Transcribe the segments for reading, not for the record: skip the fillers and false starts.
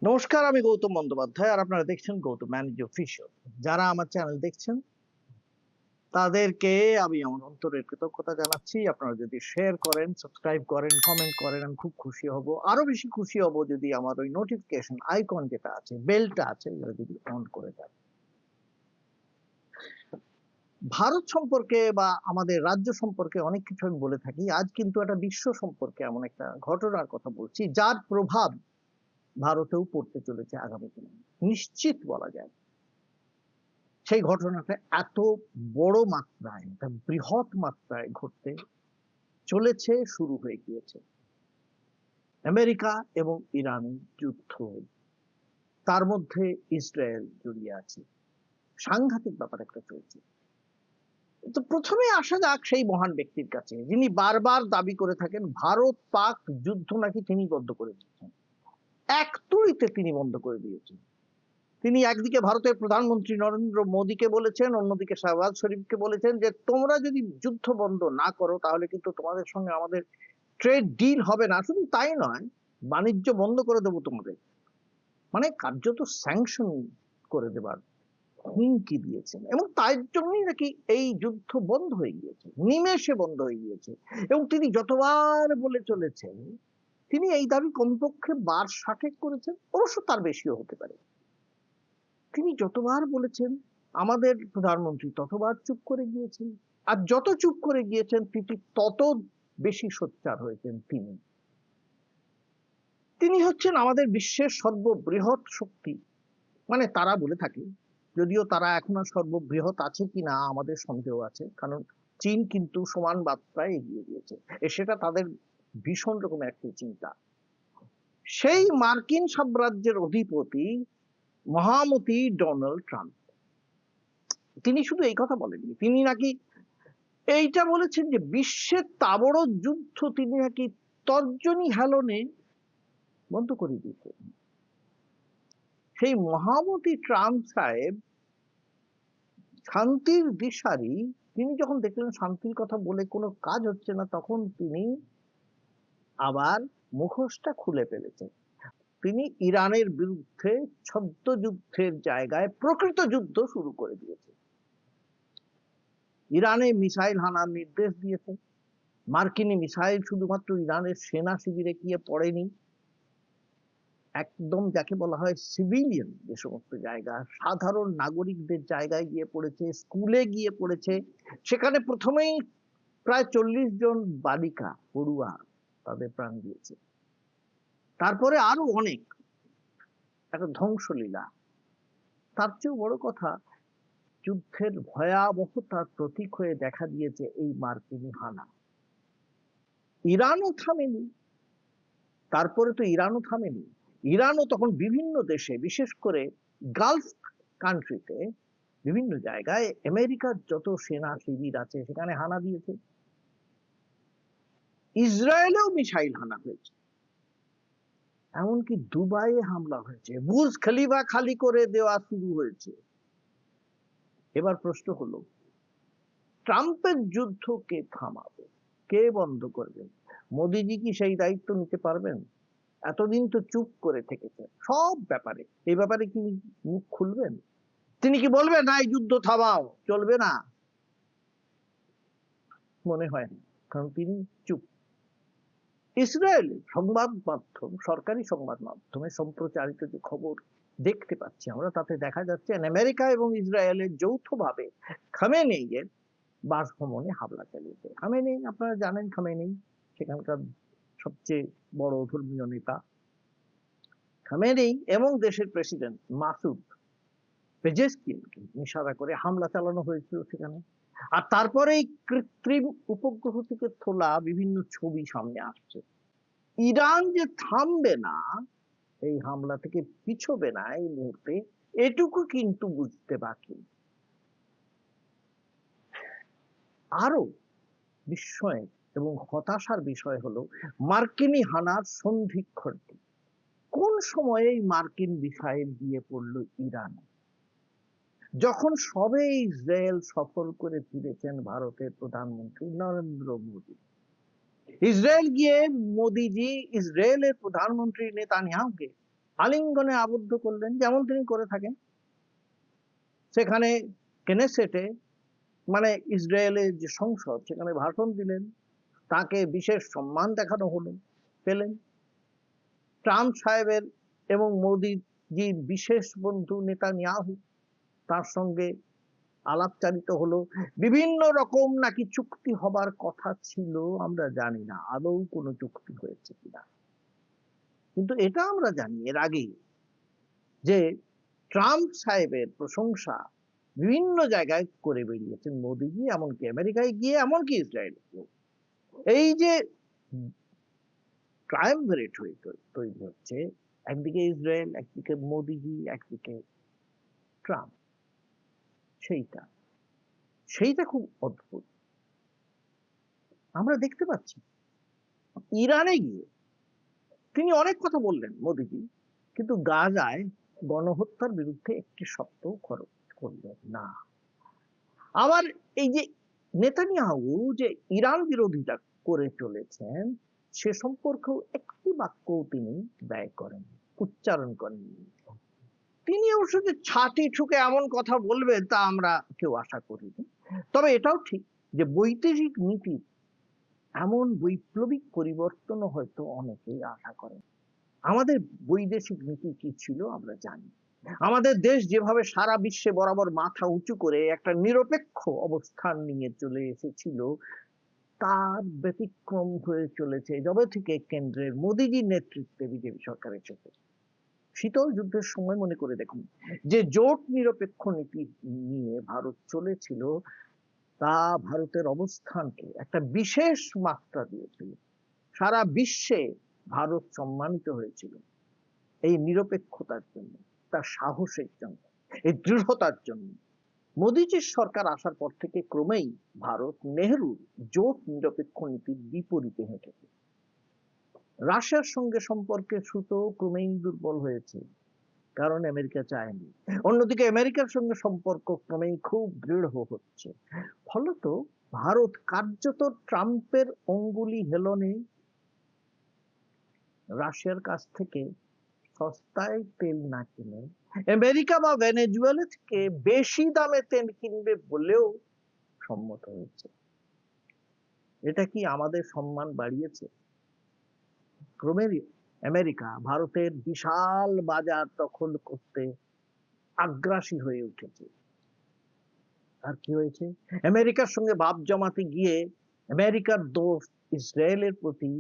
নমস্কার, আমি গৌতম বন্দ্যোপাধ্যায় আর আপনারা দেখছেন গৌতম ম্যানেজ অফিসিয়াল। যারা আমার চ্যানেল দেখছেন তাদেরকে আমি আমার অন্তরের কৃতজ্ঞতা জানাচ্ছি। আপনারা যদি শেয়ার করেন, সাবস্ক্রাইব করেন, কমেন্ট করেন, আমি খুব খুশি হব। আরো বেশি খুশি হব যদি আমার ওই নোটিফিকেশন আইকন যেটা আছে, বেলটা আছে, এটা যদি অন করে দেন। ভারত সম্পর্কে বা আমাদের রাজ্য সম্পর্কে অনেক কিছু আমি বলে থাকি। আজ কিন্তু একটা বিশ্ব সম্পর্কে এমন একটা ঘটনার কথা বলছি যার প্রভাব ভারতেও পড়তে চলেছে আগামী দিনে, নিশ্চিত বলা যায়। সেই ঘটনাটা এত বড় মাত্রায়, একটা বৃহৎ মাত্রায় ঘটতে চলেছে, শুরু হয়ে গিয়েছে। আমেরিকা এবং ইরান যুদ্ধ, তার মধ্যে ইসরায়েল জড়িয়ে আছে, সাংঘাতিক ব্যাপার একটা চলছে। তো প্রথমে আসা যাক সেই মহান ব্যক্তির কাছে যিনি বারবার দাবি করে থাকেন ভারত পাক যুদ্ধ নাকি তিনি বন্ধ করে দিয়েছেন, এক তুড়িতে তিনি বন্ধ করে দিয়েছেন। তিনি একদিকে ভারতের প্রধানমন্ত্রী নরেন্দ্র মোদীকে বলেছেন, অন্যদিকে শাহবাজ শরীফকে বলেছেন যে তোমরা যদি যুদ্ধ বন্ধ না করো তাহলে কিন্তু তোমাদের সঙ্গে আমাদের ট্রেড ডিল হবে না। শুধু তাই নয়, বাণিজ্য বন্ধ করে দেবো তোমাদের, মানে কার্যত স্যাংশন করে দেবার হুমকি দিয়েছেন। এবং তার জন্যই নাকি এই যুদ্ধ বন্ধ হয়ে গিয়েছে, নিমেষে বন্ধ হয়ে গিয়েছে। এবং তিনি যতবার বলে চলেছেন, তিনি এই দাবি কমপক্ষে 60 করেছেন, অবশ্য তার বেশিও হতে পারে। তিনি যতবার বলেছেন, আমাদের প্রধানমন্ত্রী ততবার চুপ করে গিয়েছেন, আর যত চুপ করে গিয়েছেন তিনি তত বেশি সোচ্চার হয়েছেন। তিনি হচ্ছেন আমাদের বিশ্বের সর্ববৃহৎ শক্তি, মানে তারা বলে থাকে, যদিও তারা এখন আর সর্ববৃহৎ আছে কিনা আমাদের সন্দেহ আছে, কারণ চীন কিন্তু সমান মাত্রায় এগিয়ে গিয়েছে, সেটা তাদের ভীষণ রকমের একটি চিন্তা। সেই মার্কিন সাম্রাজ্যের অধিপতি মহামতি ডোনাল্ড ট্রাম্প, তিনি শুধু এই কথা বলেননি, তিনি নাকি এইটা বলেছেন যে বিশ্বের তাবড় যুদ্ধ তিনি নাকি তর্জনী হেলনে বন্ধ করে দিয়েছেন। সেই মহামতি ট্রাম্প সাহেব শান্তির দিশারি, তিনি যখন দেখলেন শান্তির কথা বলে কোনো কাজ হচ্ছে না, তখন তিনি আবার মুখোশটা খুলে ফেলেছেন। তিনি ইরানের বিরুদ্ধে ছদ্ম যুদ্ধের জায়গায় প্রকৃত যুদ্ধ শুরু করে দিয়েছেন। ইরানে মিসাইল হানার নির্দেশ দিয়েছেন। মার্কিনী মিসাইল শুধুমাত্র ইরানের সেনা শিবিরে গিয়ে পড়েনি, একদম যাকে বলা হয় সিভিলিয়ান যে সমস্ত জায়গা, সাধারণ নাগরিকদের জায়গায় গিয়ে পড়েছে, স্কুলে গিয়ে পড়েছে। সেখানে প্রথমেই প্রায় 40 জন বালিকা পড়ুয়া তাদের প্রাণ দিয়েছে, তারপরে আরো অনেক, একটা ধ্বংসলীলা। তার চেয়েও বড় কথা, যুদ্ধের ভয়াবহতার প্রতীক হয়ে দেখা দিয়েছে এই মার্কিনী হানা। ইরানও থামেনি, তারপরে তো ইরানও থামেনি, ইরানও তখন বিভিন্ন দেশে, বিশেষ করে গালফ কান্ট্রিতে বিভিন্ন জায়গায় আমেরিকার যত সেনা শিবির আছে সেখানে হানা দিয়েছে। ইসরায়েলেও মিসাইল হানা হয়েছে, এমনকি দুবাইয়ে হামলা হয়েছে, বুর্জ খলিফা খালি করে দেওয়া শুরু হয়েছে। এবার প্রশ্ন হলো, ট্রাম্পের যুদ্ধ কে থামাবে, কে বন্ধ করবে? মোদিজি কি সেই দায়িত্ব নিতে পারবেন? এতদিন তো চুপ করে থেকেছেন সব ব্যাপারে, এই ব্যাপারে কি মুখ খুলবেন? তিনি কি বলবেন না এই যুদ্ধ থামাও, চলবে না? মনে হয় না, কারণ তিনি চুপ। ইসরায়েলের সংবাদ মাধ্যম, সরকারি সংবাদ মাধ্যমে সম্প্রচারিত যে খবর দেখতে পাচ্ছি আমরা, তাতে দেখা যাচ্ছে আমেরিকা এবং ইসরায়েলের যৌথভাবে খামেনেইয়ের বাসভবনে হামলা চালিয়েছে। খামেনেই, আপনারা জানেন খামেনেই সেখানকার সবচেয়ে বড় ধর্মীয় নেতা। খামেনেই এবং দেশের প্রেসিডেন্ট মাসুদ পেজেশকিয়ানকে নিশানা করে হামলা চালানো হয়েছিল সেখানে। আর তারপরেই কৃত্রিম উপগ্রহ থেকে তোলা বিভিন্ন ছবি সামনে আসছে। ইরান যে থামবে না, এই হামলা থেকে পিছবে না এই মুহূর্তে, এটুকু কিন্তু বুঝতে বাকি। আরো বিস্ময় এবং হতাশার বিষয় হলো মার্কিনী হানার সন্ধিক্ষণটি। কোন সময়ে মার্কিন মিসাইল দিয়ে পড়লো ইরান? যখন সবে ইসরায়েল সফল করে ফিরেছেন ভারতের প্রধানমন্ত্রী নরেন্দ্র মোদী। ইসরায়েল গিয়ে মোদীজি ইসরায়েলের প্রধানমন্ত্রী নেতানিয়াহুকে আলিঙ্গনে আবদ্ধ করলেন, যেমন তিনি করে থাকেন। সেখানে কেনেসেটে, মানে ইসরায়েলের যে সংসদ, সেখানে ভাষণ দিলেন, তাকে বিশেষ সম্মান দেখানো হলো, পেলেন। ট্রাম্প সাহেবের এবং মোদিজির বিশেষ বন্ধু নেতানিয়াহু, তার সঙ্গে আলাপচারিত হলো। বিভিন্ন রকম নাকি চুক্তি হবার কথা ছিল, আমরা জানি না আদৌ কোনো চুক্তি হয়েছে কিনা। কিন্তু এটা আমরা জানি এর আগে যে ট্রাম্প সাহেবের প্রশংসা বিভিন্ন জায়গায় করে বেরিয়েছেন মোদিজি, এমনকি আমেরিকায় গিয়ে, এমনকি ইসরায়েল। এই যে ট্রায়াম্ভিরেট হয়ে তৈরি হচ্ছে, একদিকে ইসরায়েল, একদিকে মোদিজি, একদিকে ট্রাম্প, সেইটা সেইটা খুব অদ্ভুত। আমরা দেখতে পাচ্ছি ইরানে গিয়ে তিনি অনেক কথা বললেন মোদিজি, কিন্তু গাজায় গণহত্যার বিরুদ্ধে একটি শব্দও খরচ করলেন না। আবার এই যে নেতানিয়াহু যে ইরান বিরোধিতা করে চলেছেন, সে সম্পর্কেও একটি বাক্যও তিনি ব্যয় করেন, উচ্চারণ করেন। তিনি অবশ্য যে ছাটি ঠুকে এমন কথা বলবেন তা আমরা কেউ আশা করিনি। তবে এটাও ঠিক যে বৈদেশিক নীতি এমন বৈপ্লবিক পরিবর্তনও হয়তো অনেকেই আশা করেন। আমাদের বৈদেশিক নীতি কি ছিল আমরা জানি। আমাদের দেশ যেভাবে সারা বিশ্বে বরাবর মাথা উঁচু করে একটা নিরপেক্ষ অবস্থান নিয়ে চলে এসেছিল, তার ব্যতিক্রম হয়ে চলেছে যবে থেকে কেন্দ্রের মোদিজির নেতৃত্বে বিজেপি সরকার এসেছে। শীতল যুদ্ধের সময় মনে করে দেখুন, যে জোট নিরপেক্ষ নীতি নিয়ে ভারত চলেছিল, তা ভারতের অবস্থানকে একটা বিশেষ মাত্রা দিয়েছিল। সারা বিশ্বে ভারত সম্মানিত হয়েছিল এই নিরপেক্ষতার জন্য, তার সাহসের জন্য, এই দৃঢ়তার জন্য। মোদিজির সরকার আসার পর থেকে ক্রমেই ভারত নেহরুর জোট নিরপেক্ষ নীতির বিপরীতে হেঁটেছে। রাশিয়ার সঙ্গে সম্পর্কের সুতো ক্রমেই দুর্বল হয়েছে, কারণ আমেরিকা চায়নি। অন্যদিকে আমেরিকার সঙ্গে সম্পর্ক ক্রমেই খুব দৃঢ় হচ্ছে। ফলত ভারত কার্যত ট্রাম্পের অঙ্গুলি হেলনে রাশিয়ার কাছ থেকে সস্তায় তেল না কিনে আমেরিকা বা ভেনেজুয়েলা থেকে বেশি দামে তেল কিনবে বলেও সম্মত হয়েছে। এটা কি আমাদের সম্মান বাড়িয়েছে? ক্রমে আমেরিকা ভারতের বিশাল বাজার দখল করতে আগ্রাসী হয়ে উঠেছে। আর কি হয়েছে? আমেরিকার সঙ্গে ভাব জমাতে গিয়ে আমেরিকার দোষ ইসরায়েলের প্রতি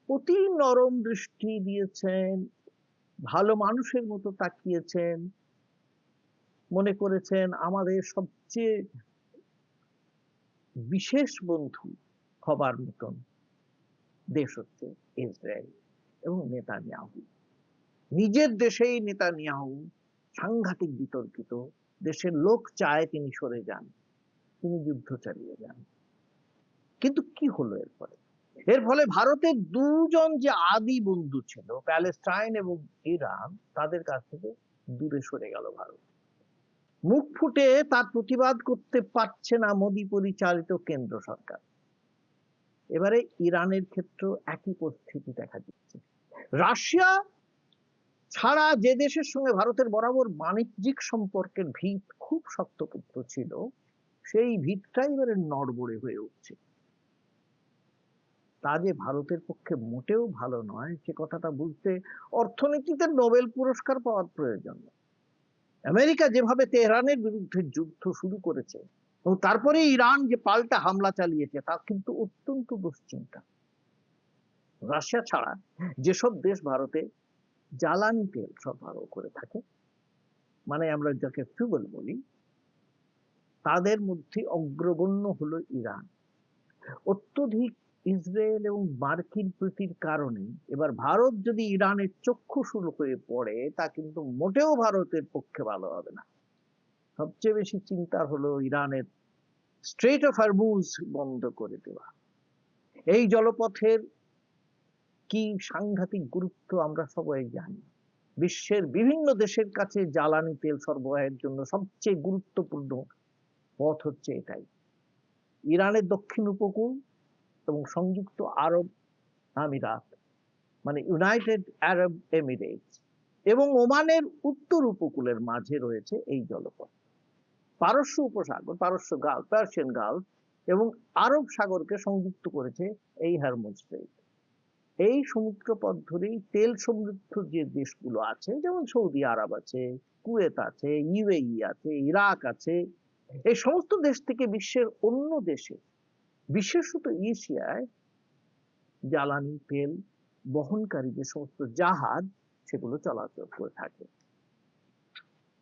অতি নরম দৃষ্টি দিয়েছেন, ভালো মানুষের মতো তাকিয়েছেন, মনে করেছেন আমাদের সবচেয়ে বিশেষ বন্ধু হবার মতন দেশ হচ্ছে ইসরায়েল এবং নেতানিয়াহু। নিজের দেশেই নেতানিয়াহু সাংঘাতিক বিতর্কিত, দেশের লোক চায় তিনি সরে যান, তিনি যুদ্ধ চালিয়ে যান। কিন্তু কি হলো এরপরে? এর ফলে ভারতের দুজন যে আদি বন্ধু ছিল, প্যালেস্টাইন এবং ইরান, তাদের কাছ থেকে দূরে সরে গেল ভারত। মুখ ফুটে তার প্রতিবাদ করতে পারছে না মোদী পরিচালিত কেন্দ্র সরকার। এবারে ইরানের ক্ষেত্রেও একই পরিস্থিতি দেখা দিচ্ছে। রাশিয়া ছাড়া যে দেশের সঙ্গে ভারতের বরাবর বাণিজ্যিক সম্পর্কের ভিত খুব শক্তপোক্ত ছিল, সেই ভিতটাই এবারে নড়বড়ে হয়ে উঠছে। তা যে ভারতের পক্ষে মোটেও ভালো নয়, সে কথাটা বুঝতে অর্থনীতিতে নোবেল পুরস্কার পাওয়ার প্রয়োজন। আমেরিকা যেভাবে তেহরানের বিরুদ্ধে যুদ্ধ শুরু করেছে এবং তারপরে ইরান যে পাল্টা হামলা চালিয়েছে, তা কিন্তু অত্যন্ত দুশ্চিন্তা। রাশিয়া ছাড়া যেসব দেশ ভারতে জ্বালানি তেল সরবরাহ করে থাকে, মানে আমরা যাকে ফিউয়েল বলি, তাদের মধ্যে অগ্রগণ্য হলো ইরান। অত্যধিক ইসরায়েল এবং মার্কিন প্রীতির কারণে এবার ভারত যদি ইরানের চক্ষুশূল হয়ে পড়ে, তা কিন্তু মোটেও ভারতের পক্ষে ভালো হবে না। সবচেয়ে বেশি চিন্তার হলো ইরানের স্ট্রেট অফ হরমুজ বন্ধ করে দেওয়া। এই জলপথের কি সাংঘাতিক গুরুত্ব আমরা সবাই জানি। বিশ্বের বিভিন্ন দেশের কাছে জ্বালানি তেল সরবরাহের জন্য সবচেয়ে গুরুত্বপূর্ণ পথ হচ্ছে এটাই। ইরানের দক্ষিণ উপকূল এবং সংযুক্ত আরব আমিরাত, মানে ইউনাইটেড আরব এমিরেটস, এবং ওমানের উত্তর উপকূলের মাঝে রয়েছে এই জলপথ। পারস্য উপসাগর, পারস্য গালফ, পার্সিয়ান গালফ এবং আরব সাগরকে সংযুক্ত করেছে এই হরমুজ স্ট্রেইট। এই সমুদ্রপথ ধরেই তেল সমৃদ্ধ যে দেশগুলো আছে, যেমন সৌদি আরব আছে, কুয়েত আছে, ইউএই আছে, ইরাক আছে, এই সমস্ত দেশ থেকে বিশ্বের অন্য দেশে, বিশেষত এশিয়ায় জ্বালানি তেল বহনকারী যে সমস্ত জাহাজ, সেগুলো চলাচল করে থাকে।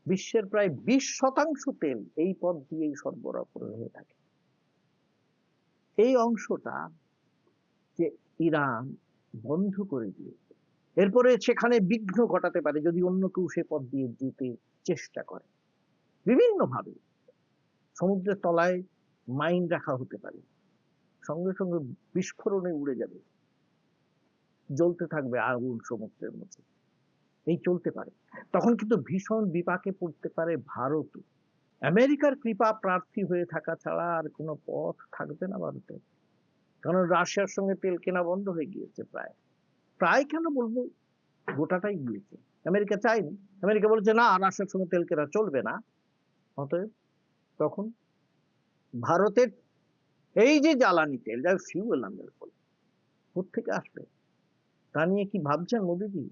বিশ্বের প্রায় 20% তেল এই পথ দিয়েই সরবরাহ করে হয়ে থাকে। এই অংশটা যে ইরান বন্ধ করে দিয়েছে, এরপরে সেখানে বিঘ্ন ঘটাতে পারে যদি অন্য কেউ সে পথ দিয়ে যেতে চেষ্টা করে। বিভিন্ন ভাবে সমুদ্রের তলায় মাইন রাখা হতে পারে, সঙ্গে সঙ্গে বিস্ফোরণে উড়ে যাবে, জ্বলতে থাকবে আগুন সমুদ্রের মধ্যে, এই চলতে পারে। তখন কিন্তু ভীষণ বিপাকে পড়তে পারে ভারত। আমেরিকার কৃপা প্রার্থী হয়ে থাকা ছাড়া আর কোনো পথ থাকবে না ভারতে, কারণ রাশিয়ার সঙ্গে তেল কেনা বন্ধ হয়ে গিয়েছে। প্রায় প্রায় কেন বলবো, গোটাটাই গিয়েছে। আমেরিকা চায়নি, আমেরিকা বলেছে না, রাশিয়ার সঙ্গে তেল কেনা চলবে না। অতএব তখন ভারতের এই যে জ্বালানি তেল, যা ফিউয়েল আমরা বলি, কোথেকে আসবে তা নিয়ে কি ভাবছেন মোদীজি?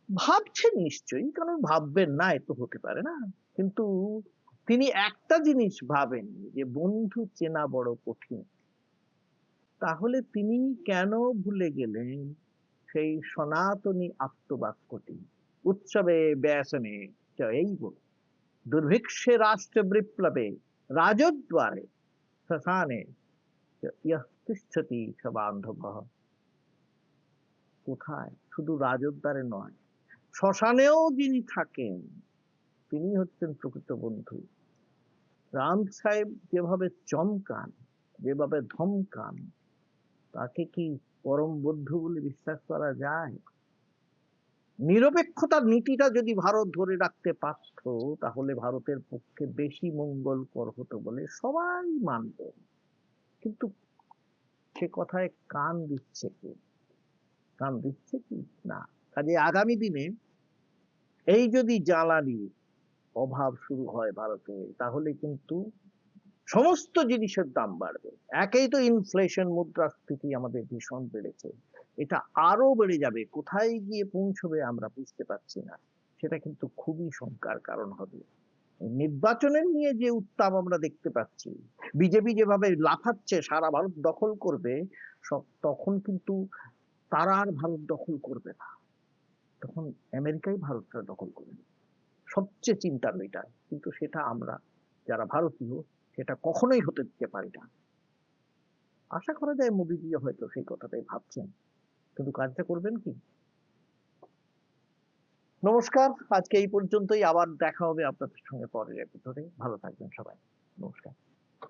ভাবছেন নিশ্চয়ই, কারণ ভাববেন না এ তো হতে পারে না। কিন্তু তিনি একটা জিনিস ভাবেন, যে বন্ধু চেনা বড় কঠিন। তাহলে তিনি কেন ভুলে গেলেন সেই সনাতনী আপ্তবাক্যটি, উৎসবে ব্যাসনে এই বল, দুর্ভিক্ষে রাষ্ট্র বিপ্লবে রাজদ্বারে শ্মশানে ইয়ঃ তিষ্ঠতি স বান্ধবঃ। কোথায়? শুধু রাজদ্বারে নয়, শ্মশানেও যিনি থাকেন তিনি হচ্ছেন প্রকৃত বন্ধু। রাম সাহেব যেভাবে চমকান, যেভাবে ধমকান, তাকে কি পরম বন্ধু বলে বিশ্বাস করা যায়? নিরপেক্ষতার নীতিটা যদি ভারত ধরে রাখতে পারত, তাহলে ভারতের পক্ষে বেশি মঙ্গলকর হতো বলে সবাই মানত। কিন্তু সে কথায় কান দিচ্ছে কি? কান দিচ্ছে কি না? কাজে আগামী দিনে এই যদি জ্বালানি অভাব শুরু হয় ভারতে, তাহলে কিন্তু সমস্ত জিনিসের দাম বাড়বে। একেই তো ইনফ্লেশন, মুদ্রাস্ফীতি আমাদের ভীষণ বেড়েছে, এটা আরো বেড়ে যাবে। কোথায় গিয়ে পৌঁছবে আমরা বুঝতে পারছি না। সেটা কিন্তু খুবই শঙ্কার কারণ হবে। নির্বাচনের নিয়ে যে উত্তাপ আমরা দেখতে পাচ্ছি, বিজেপি যেভাবে লাফাচ্ছে সারা ভারত দখল করবে, তখন কিন্তু তারা আর ভারত দখল করবে না, তখন আমেরিকাই ভারতটা দখল করবে। সবচেয়ে চিন্তার এটা, কিন্তু সেটা আমরা যারা ভারতীয় সেটা কখনোই হতে দিতে পারি না। আশা করা যায় মোদীজি হয়তো সেই কথাটাই ভাবছেন, কিন্তু কাজটা করবেন কি? নমস্কার, আজকে এই পর্যন্তই। আবার দেখা হবে আপনাদের সঙ্গে পরের এপিসোডে। ভালো থাকবেন সবাই। নমস্কার।